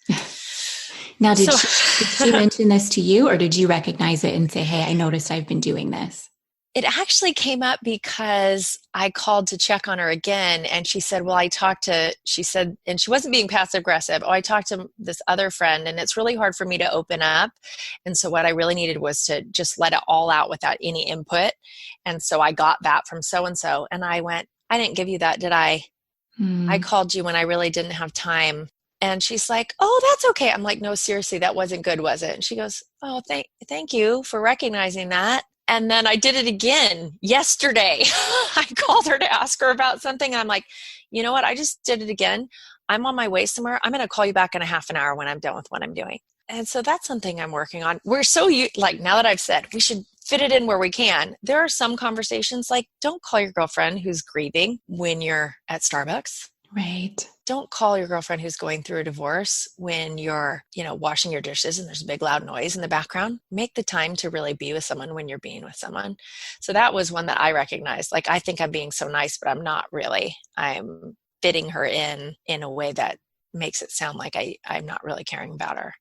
Now, did she mention this to you, or did you recognize it and say, hey, I noticed I've been doing this? It actually came up because I called to check on her again, and she said, well, she said, and she wasn't being passive aggressive. Oh, I talked to this other friend, and it's really hard for me to open up. And so what I really needed was to just let it all out without any input. And so I got that from so-and-so. And I went, I didn't give you that, did I? I called you when I really didn't have time. And she's like, oh, that's okay. I'm like, no, seriously, that wasn't good, was it? And she goes, oh, thank you for recognizing that. And then I did it again yesterday. I called her to ask her about something. I'm like, you know what? I just did it again. I'm on my way somewhere. I'm going to call you back in a half an hour when I'm done with what I'm doing. And so that's something I'm working on. We're so like, now that I've said we should fit it in where we can, there are some conversations like, don't call your girlfriend who's grieving when you're at Starbucks. Right. Don't call your girlfriend who's going through a divorce when you're, washing your dishes and there's a big loud noise in the background. Make the time to really be with someone when you're being with someone. So that was one that I recognized. Like, I think I'm being so nice, but I'm not really. I'm fitting her in a way that makes it sound like I'm not really caring about her.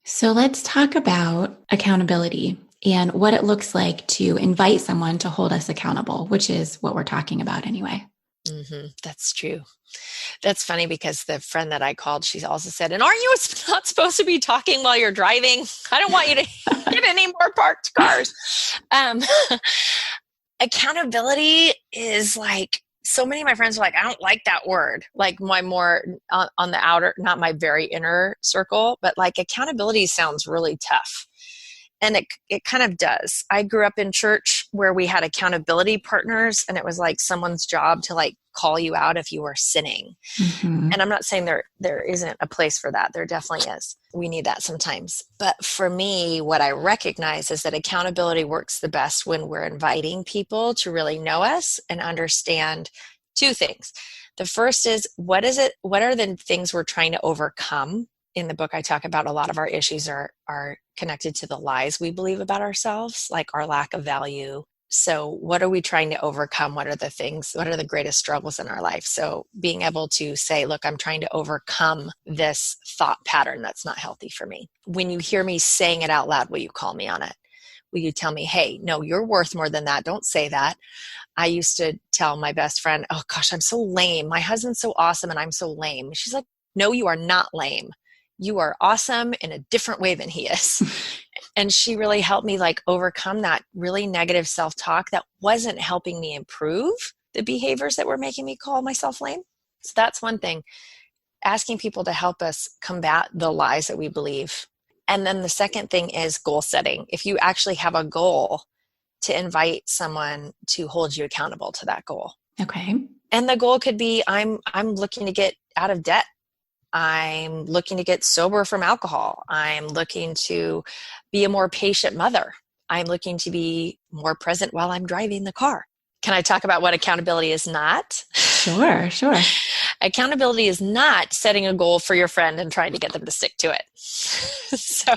So let's talk about accountability and what it looks like to invite someone to hold us accountable, which is what we're talking about anyway. Mm-hmm. That's true. That's funny because the friend that I called, she also said, and aren't you not supposed to be talking while you're driving? I don't want you to hit any more parked cars. Accountability is like, so many of my friends are like, I don't like that word. Like my more on the outer, not my very inner circle, but like accountability sounds really tough. And it kind of does. I grew up in church where we had accountability partners, and it was like someone's job to like call you out if you were sinning. Mm-hmm. And I'm not saying there isn't a place for that. There definitely is. We need that sometimes. But for me, what I recognize is that accountability works the best when we're inviting people to really know us and understand two things. The first is, what are the things we're trying to overcome? In the book, I talk about a lot of our issues are connected to the lies we believe about ourselves, like our lack of value. So what are we trying to overcome? What are the greatest struggles in our life? So being able to say, look, I'm trying to overcome this thought pattern that's not healthy for me. When you hear me saying it out loud, will you call me on it? Will you tell me, hey, no, you're worth more than that. Don't say that. I used to tell my best friend, oh gosh, I'm so lame. My husband's so awesome and I'm so lame. She's like, no, you are not lame. You are awesome in a different way than he is. And she really helped me like overcome that really negative self-talk that wasn't helping me improve the behaviors that were making me call myself lame. So that's one thing. Asking people to help us combat the lies that we believe. And then the second thing is goal setting. If you actually have a goal, to invite someone to hold you accountable to that goal. Okay. And the goal could be, I'm looking to get out of debt. I'm looking to get sober from alcohol. I'm looking to be a more patient mother. I'm looking to be more present while I'm driving the car. Can I talk about what accountability is not? Sure. Accountability is not setting a goal for your friend and trying to get them to stick to it. So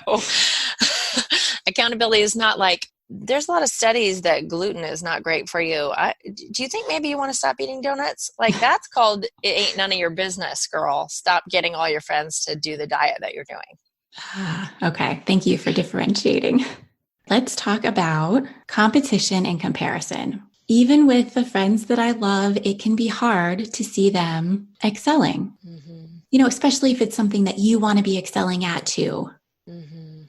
accountability is not like, there's a lot of studies that gluten is not great for you. Do you think maybe you want to stop eating donuts? Like, that's called, it ain't none of your business, girl. Stop getting all your friends to do the diet that you're doing. Okay. Thank you for differentiating. Let's talk about competition and comparison. Even with the friends that I love, it can be hard to see them excelling, especially if it's something that you want to be excelling at too. Mm-hmm.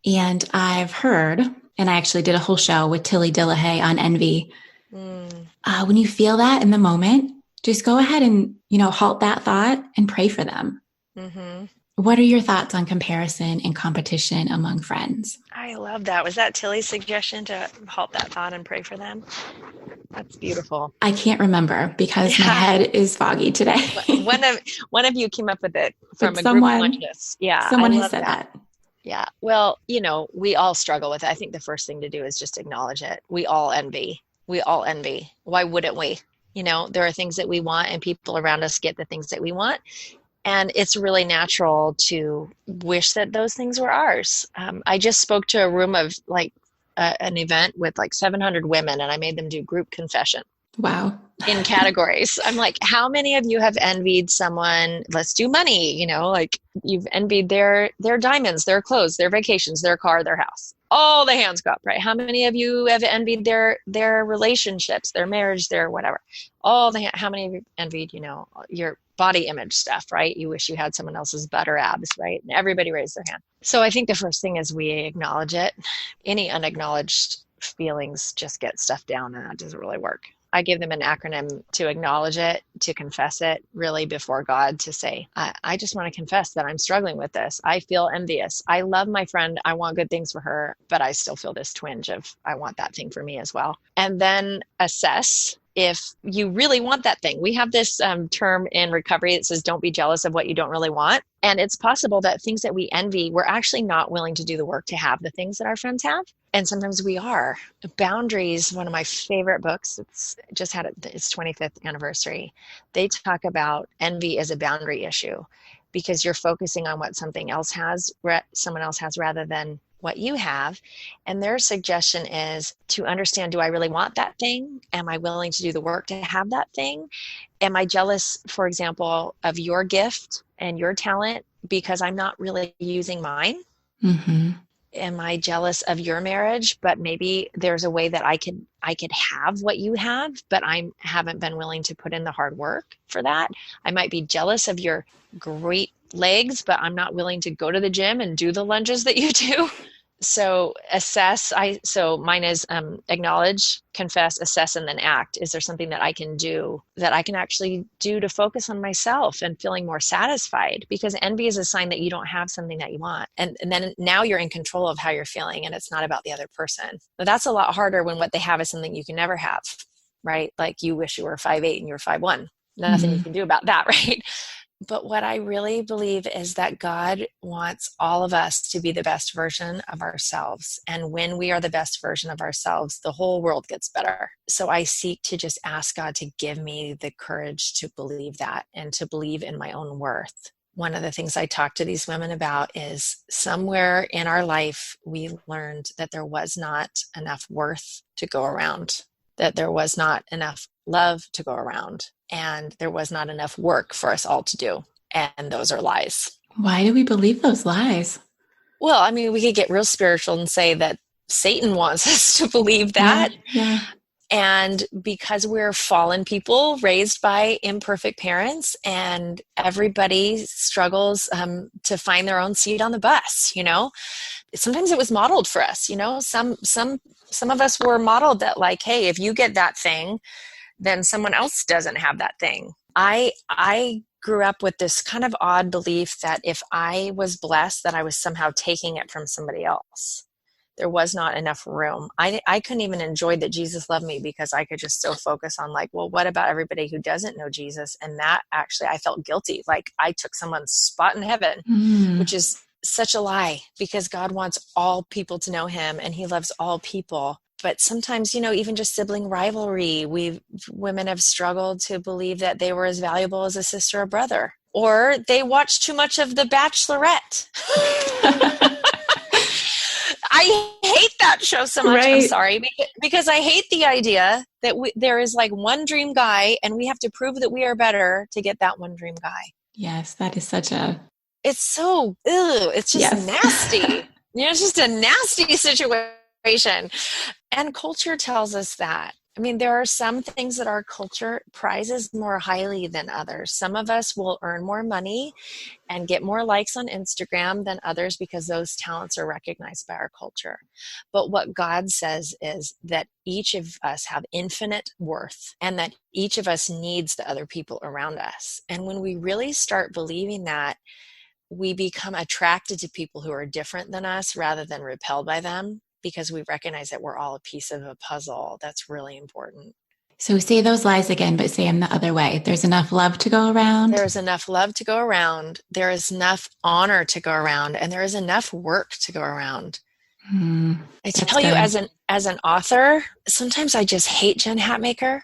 And I've heard, and I actually did a whole show with Tilly Dillahay on envy. When you feel that in the moment, just go ahead and, halt that thought and pray for them. Mm-hmm. What are your thoughts on comparison and competition among friends? I love that. Was that Tilly's suggestion to halt that thought and pray for them? That's beautiful. I can't remember because my head is foggy today. One of you came up with it from a someone, group like this. Yeah. Someone has said that. Yeah. Well, we all struggle with it. I think the first thing to do is just acknowledge it. We all envy. We all envy. Why wouldn't we? There are things that we want, and people around us get the things that we want. And it's really natural to wish that those things were ours. I just spoke to a room of an event with like 700 women, and I made them do group confession Wow. in categories. I'm like, how many of you have envied someone? Let's do money, like you've envied their diamonds, their clothes, their vacations, their car, their house. All the hands go up, right? How many of you have envied their relationships, their marriage, their whatever? How many of you envied, your body image stuff, right? You wish you had someone else's butt or abs, right? And everybody raised their hand. So I think the first thing is we acknowledge it. Any unacknowledged feelings just get stuffed down, and that doesn't really work. I give them an acronym to acknowledge it, to confess it really before God, to say, I just want to confess that I'm struggling with this. I feel envious. I love my friend. I want good things for her, but I still feel this twinge of I want that thing for me as well. And then assess if you really want that thing. We have this term in recovery that says, don't be jealous of what you don't really want. And it's possible that things that we envy, we're actually not willing to do the work to have the things that our friends have. And sometimes we are. Boundaries, one of my favorite books, it's just had its 25th anniversary. They talk about envy as a boundary issue because you're focusing on what someone else has rather than what you have. And their suggestion is to understand, do I really want that thing? Am I willing to do the work to have that thing? Am I jealous, for example, of your gift and your talent because I'm not really using mine? Mm-hmm. Am I jealous of your marriage, but maybe there's a way that I could have what you have, but I haven't been willing to put in the hard work for that. I might be jealous of your great legs, but I'm not willing to go to the gym and do the lunges that you do. So assess. So mine is acknowledge, confess, assess, and then act. Is there something that I can do that I can actually do to focus on myself and feeling more satisfied? Because envy is a sign that you don't have something that you want. And then now you're in control of how you're feeling, and it's not about the other person. But that's a lot harder when what they have is something you can never have, right? Like you wish you were 5'8" and you're 5'1". Nothing you can do about that, right? But what I really believe is that God wants all of us to be the best version of ourselves. And when we are the best version of ourselves, the whole world gets better. So I seek to just ask God to give me the courage to believe that and to believe in my own worth. One of the things I talk to these women about is somewhere in our life, we learned that there was not enough worth to go around, that there was not enough love to go around, and there was not enough work for us all to do. And those are lies. Why do we believe those lies? Well, I mean, we could get real spiritual and say that Satan wants us to believe that. Yeah. And because we're fallen people raised by imperfect parents, and everybody struggles to find their own seat on the bus, sometimes it was modeled for us, some of us were modeled that like, hey, if you get that thing, then someone else doesn't have that thing. I grew up with this kind of odd belief that if I was blessed, that I was somehow taking it from somebody else. There was not enough room. I couldn't even enjoy that Jesus loved me because I could just still focus on like, well, what about everybody who doesn't know Jesus? And that actually, I felt guilty. Like I took someone's spot in heaven, which is such a lie, because God wants all people to know him and he loves all people. But sometimes, even just sibling rivalry, women have struggled to believe that they were as valuable as a sister or brother, or they watched too much of The Bachelorette. I hate that show so much. Right. I'm sorry, because I hate the idea that there is like one dream guy and we have to prove that we are better to get that one dream guy. Yes, that is such a... It's so, it's just nasty. It's just a nasty situation. And culture tells us that. I mean, there are some things that our culture prizes more highly than others. Some of us will earn more money and get more likes on Instagram than others because those talents are recognized by our culture. But what God says is that each of us have infinite worth and that each of us needs the other people around us. And when we really start believing that, we become attracted to people who are different than us rather than repelled by them, because we recognize that we're all a piece of a puzzle. That's really important. So say those lies again, but say them the other way. There's enough love to go around. There is enough love to go around. There is enough honor to go around, and there is enough work to go around. I tell you, good. as an author, sometimes I just hate Jen Hatmaker.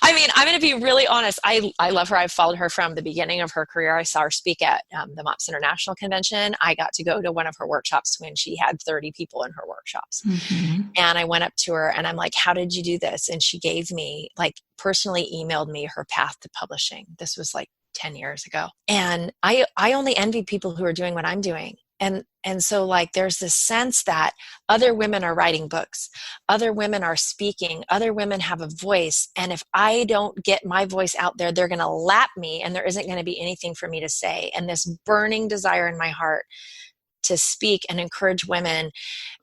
I mean, I'm going to be really honest. I love her. I've followed her from the beginning of her career. I saw her speak at the MOPS International Convention. I got to go to one of her workshops when she had 30 people in her workshops. Mm-hmm. And I went up to her and I'm like, how did you do this? And she gave me, like, personally emailed me her path to publishing. This was like 10 years ago. And I only envy people who are doing what I'm doing. And so, like, there's this sense that other women are writing books, other women are speaking, other women have a voice. And if I don't get my voice out there, they're going to lap me and there isn't going to be anything for me to say. And this burning desire in my heart to speak and encourage women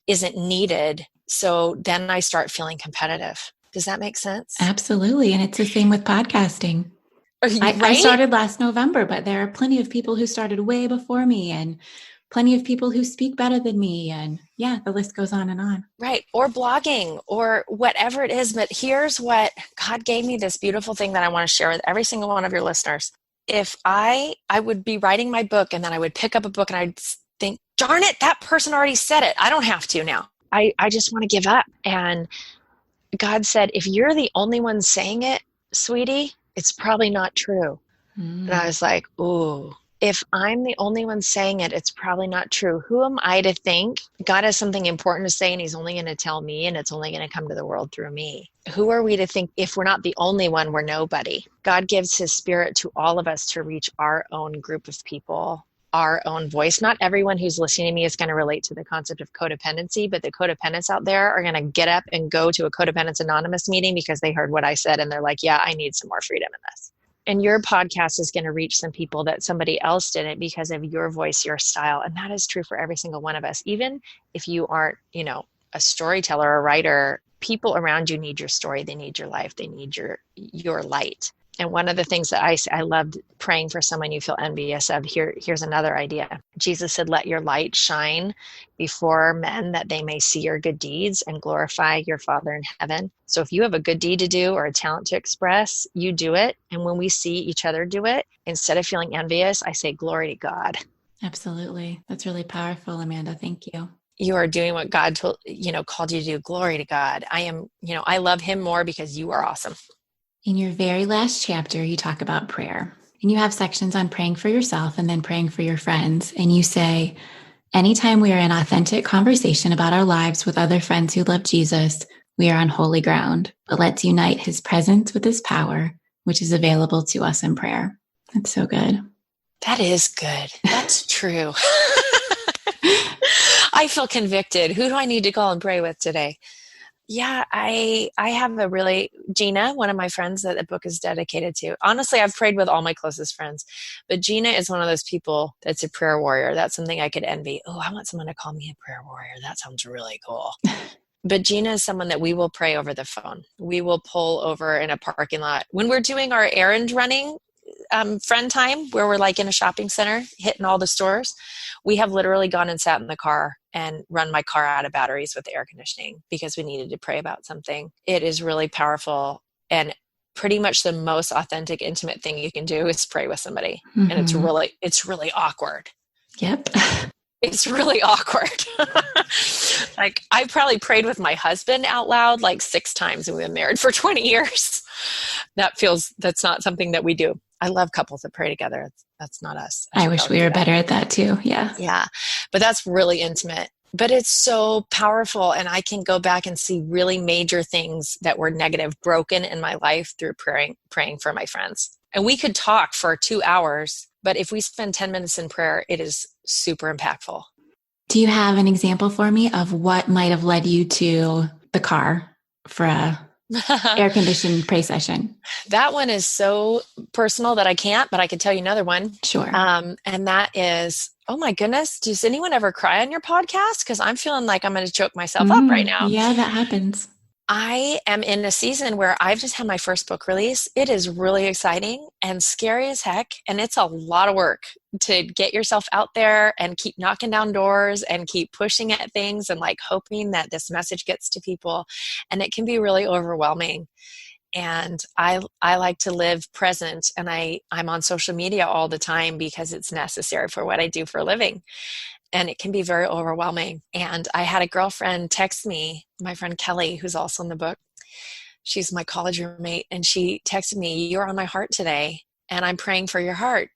isn't needed. So then I start feeling competitive. Does that make sense? Absolutely. And it's the same with podcasting. Right? I started last November, but there are plenty of people who started way before me and plenty of people who speak better than me. And yeah, the list goes on and on. Right. Or blogging or whatever it is. But here's what God gave me, this beautiful thing that I want to share with every single one of your listeners. If I would be writing my book and then I would pick up a book and I'd think, darn it, that person already said it. I don't have to now. I just want to give up. And God said, if you're the only one saying it, sweetie, it's probably not true. And I was like, ooh. If I'm the only one saying it, it's probably not true. Who am I to think God has something important to say and he's only going to tell me and it's only going to come to the world through me? Who are we to think if we're not the only one, we're nobody? God gives his spirit to all of us to reach our own group of people, our own voice. Not everyone who's listening to me is going to relate to the concept of codependency, but the codependents out there are going to get up and go to a Codependents Anonymous meeting because they heard what I said and they're like, yeah, I need some more freedom in this. And your podcast is going to reach some people that somebody else didn't because of your voice, your style. And that is true for every single one of us. Even if you aren't, a storyteller, a writer, people around you need your story. They need your life. They need your light. And one of the things that I loved praying for someone you feel envious of, here's another idea. Jesus said, let your light shine before men that they may see your good deeds and glorify your Father in heaven. So if you have a good deed to do or a talent to express, you do it. And when we see each other do it, instead of feeling envious, I say, glory to God. Absolutely. That's really powerful, Amanda. Thank you. You are doing what God called you to do. Glory to God. I love him more because you are awesome. In your very last chapter, you talk about prayer and you have sections on praying for yourself and then praying for your friends. And you say, anytime we are in authentic conversation about our lives with other friends who love Jesus, we are on holy ground, but let's unite his presence with his power, which is available to us in prayer. That's so good. That is good. That's true. I feel convicted. Who do I need to call and pray with today? Yeah, I have Gina, one of my friends that the book is dedicated to. Honestly, I've prayed with all my closest friends, but Gina is one of those people that's a prayer warrior. That's something I could envy. Oh, I want someone to call me a prayer warrior. That sounds really cool. But Gina is someone that we will pray over the phone. We will pull over in a parking lot. When we're doing our errand running friend time, where we're like in a shopping center, hitting all the stores, we have literally gone and sat in the car and run my car out of batteries with the air conditioning because we needed to pray about something. It is really powerful. And pretty much the most authentic, intimate thing you can do is pray with somebody. Mm-hmm. And it's really awkward. Yep. It's really awkward. Like, I probably prayed with my husband out loud like 6 times and we've been married for 20 years. That's not something that we do. I love couples that pray together. That's not us. I wish we were better at that too. Yeah. Yeah. But that's really intimate. But it's so powerful. And I can go back and see really major things that were negative, broken in my life through praying for my friends. And we could talk for 2 hours, but if we spend 10 minutes in prayer, it is super impactful. Do you have an example for me of what might have led you to the car for a air-conditioned pray session? That one is so personal that I can't, but I could tell you another one. Sure. And that is, oh my goodness, does anyone ever cry on your podcast? Because I'm feeling like I'm going to choke myself up right now. Yeah, that happens. I am in a season where I've just had my first book release. It is really exciting and scary as heck. And it's a lot of work to get yourself out there and keep knocking down doors and keep pushing at things and like hoping that this message gets to people. And it can be really overwhelming. And I like to live present, and I'm on social media all the time because it's necessary for what I do for a living. And it can be very overwhelming. And I had a girlfriend text me, my friend Kelly, who's also in the book. She's my college roommate, and she texted me, "You're on my heart today, and I'm praying for your heart."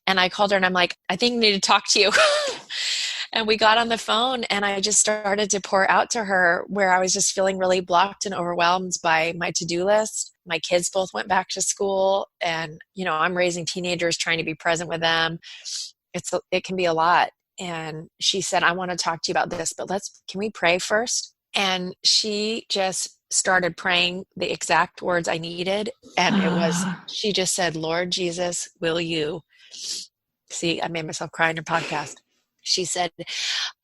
And I called her and I'm like, "I think I need to talk to you." And we got on the phone and I just started to pour out to her where I was just feeling really blocked and overwhelmed by my to-do list. My kids both went back to school, and, I'm raising teenagers, trying to be present with them. It can be a lot. And she said, "I want to talk to you about this, but can we pray first?" And she just started praying the exact words I needed. And she just said, "Lord Jesus, will you," see, I made myself cry in her podcast. She said,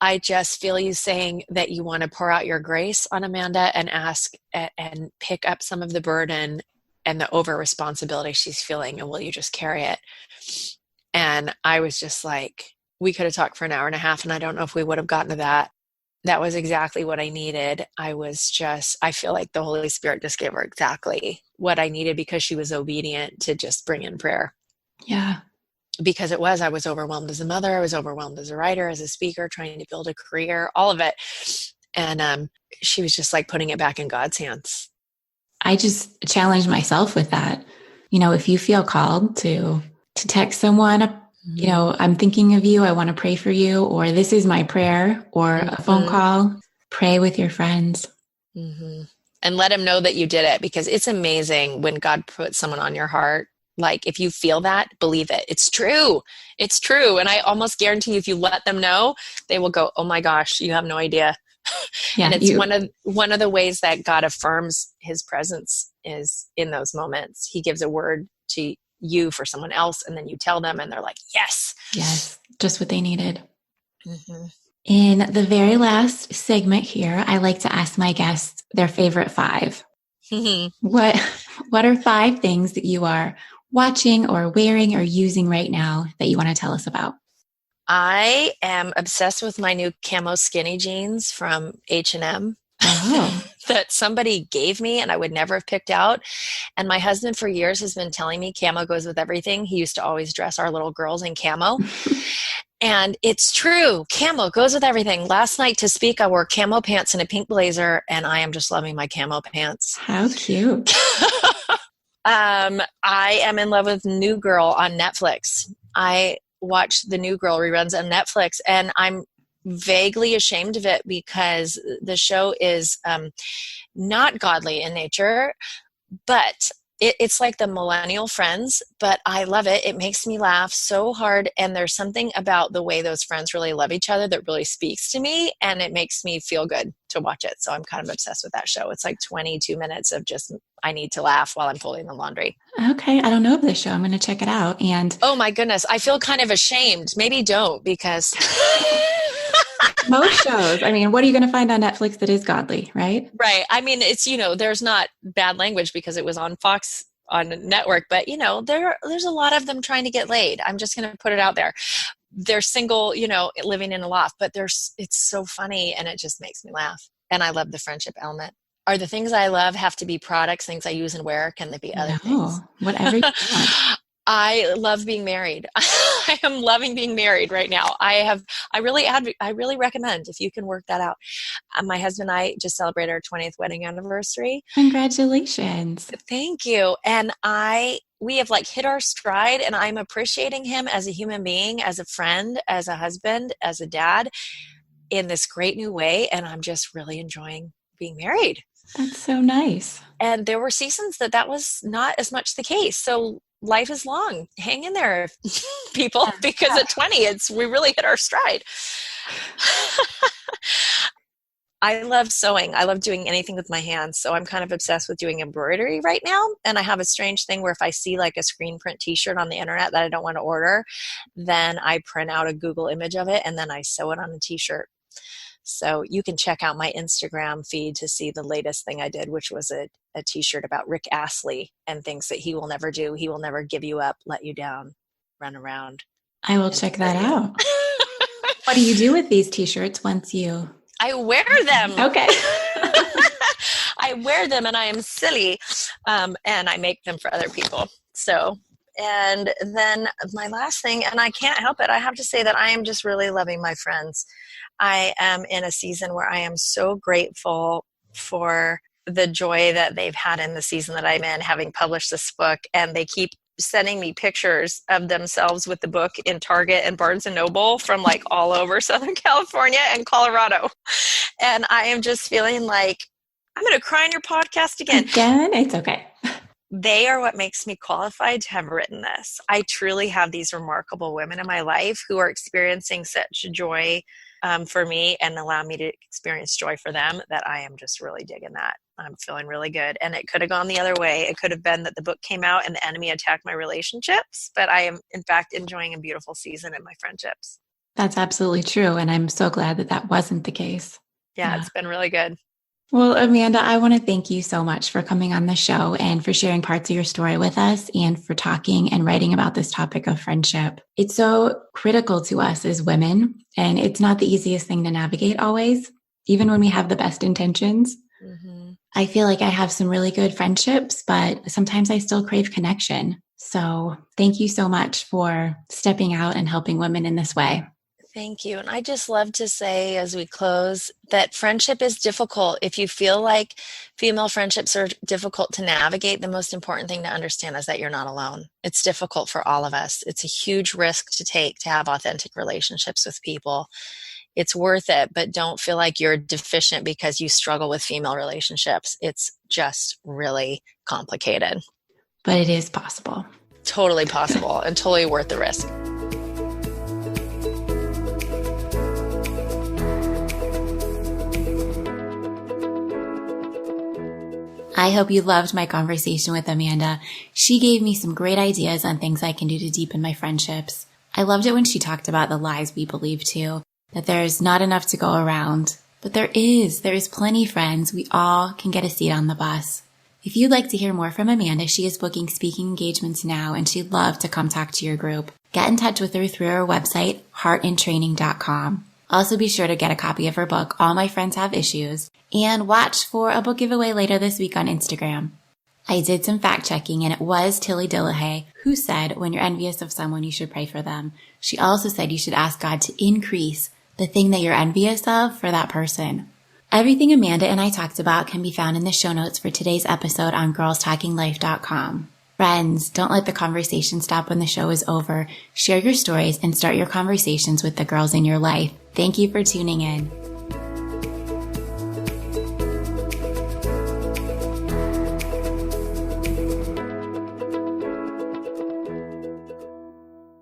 "I just feel you saying that you want to pour out your grace on Amanda and ask and pick up some of the burden and the over responsibility she's feeling. And will you just carry it?" And I was just like, we could have talked for an hour and a half, and I don't know if we would have gotten to that. That was exactly what I needed. I feel like the Holy Spirit just gave her exactly what I needed because she was obedient to just bring in prayer. Yeah. Because I was overwhelmed as a mother, I was overwhelmed as a writer, as a speaker, trying to build a career, all of it. And she was just like putting it back in God's hands. I just challenged myself with that. If you feel called to text someone, I'm thinking of you, I want to pray for you, or this is my prayer, or a phone call, pray with your friends. Mm-hmm. And let them know that you did it, because it's amazing when God puts someone on your heart. Like, if you feel that, believe it. It's true. It's true. And I almost guarantee you, if you let them know, they will go, "Oh my gosh, you have no idea." Yeah, and it's one of the ways that God affirms his presence is in those moments. He gives a word to you for someone else, and then you tell them and they're like, yes. Yes, just what they needed. Mm-hmm. In the very last segment here, I like to ask my guests their favorite 5. What are 5 things that you are watching or wearing or using right now that you want to tell us about? I am obsessed with my new camo skinny jeans from H&M. Oh. That somebody gave me and I would never have picked out. And my husband for years has been telling me camo goes with everything. He used to always dress our little girls in camo. And it's true. Camo goes with everything. Last night to speak, I wore camo pants and a pink blazer, and I am just loving my camo pants. How cute. I am in love with New Girl on Netflix. I watched the New Girl reruns on Netflix, and I'm vaguely ashamed of it because the show is not godly in nature, but it's like the millennial Friends, but I love it. It makes me laugh so hard, and there's something about the way those friends really love each other that really speaks to me, and it makes me feel good to watch it. So I'm kind of obsessed with that show. It's like 22 minutes of just, I need to laugh while I'm folding the laundry. Okay, I don't know of this show. I'm going to check it out. And oh my goodness, I feel kind of ashamed. Maybe don't, because most shows, I mean, what are you going to find on Netflix that is godly, right? Right. I mean, it's, there's not bad language because it was on Fox on network, but there's a lot of them trying to get laid. I'm just going to put it out there. They're single, living in a loft, but it's so funny, and it just makes me laugh. And I love the friendship element. Are the things I love have to be products, things I use and wear? Can there be other things? Whatever you want. I love being married. I am loving being married right now. I really recommend if you can work that out. My husband and I just celebrated our 20th wedding anniversary. Congratulations. Thank you. And we have hit our stride, and I'm appreciating him as a human being, as a friend, as a husband, as a dad in this great new way. And I'm just really enjoying being married. That's so nice. And there were seasons that was not as much the case. So life is long. Hang in there, people, because at 20, we really hit our stride. I love sewing. I love doing anything with my hands. So I'm kind of obsessed with doing embroidery right now. And I have a strange thing where if I see a screen print t-shirt on the internet that I don't want to order, then I print out a Google image of it and then I sew it on a t-shirt. So you can check out my Instagram feed to see the latest thing I did, which was a t-shirt about Rick Astley and things that he will never do. He will never give you up, let you down, run around. I will check that out. What do you do with these t-shirts once you... I wear them. Okay. I wear them and I am silly, and I make them for other people. So, and then my last thing, and I can't help it, I have to say that I am just really loving my friends. I am in a season where I am so grateful for the joy that they've had in the season that I'm in, having published this book, and they keep sending me pictures of themselves with the book in Target and Barnes and Noble from like all over Southern California and Colorado. And I am just feeling like I'm going to cry on your podcast again. Again? It's okay. They are what makes me qualified to have written this. I truly have these remarkable women in my life who are experiencing such joy for me and allow me to experience joy for them that I am just really digging that. I'm feeling really good. And it could have gone the other way. It could have been that the book came out and the enemy attacked my relationships, but I am in fact enjoying a beautiful season in my friendships. That's absolutely true. And I'm so glad that that wasn't the case. Yeah, it's been really good. Well, Amanda, I want to thank you so much for coming on the show and for sharing parts of your story with us and for talking and writing about this topic of friendship. It's so critical to us as women, and it's not the easiest thing to navigate always, even when we have the best intentions. Mm-hmm. I feel like I have some really good friendships, but sometimes I still crave connection. So thank you so much for stepping out and helping women in this way. Thank you. And I just love to say as we close that friendship is difficult. If you feel like female friendships are difficult to navigate, the most important thing to understand is that you're not alone. It's difficult for all of us. It's a huge risk to take to have authentic relationships with people. It's worth it, but don't feel like you're deficient because you struggle with female relationships. It's just really complicated. But it is possible. Totally possible and totally worth the risk. I hope you loved my conversation with Amanda. She gave me some great ideas on things I can do to deepen my friendships. I loved it when she talked about the lies we believe too, that there's not enough to go around. But there is plenty, friends. We all can get a seat on the bus. If you'd like to hear more from Amanda, she is booking speaking engagements now, and she'd love to come talk to your group. Get in touch with her through her website, heartandtraining.com. Also be sure to get a copy of her book, All My Friends Have Issues, and watch for a book giveaway later this week on Instagram. I did some fact checking, and it was Tilly Dillahay who said when you're envious of someone, you should pray for them. She also said you should ask God to increase the thing that you're envious of for that person. Everything Amanda and I talked about can be found in the show notes for today's episode on girlstalkinglife.com. Friends, don't let the conversation stop when the show is over. Share your stories and start your conversations with the girls in your life. Thank you for tuning in.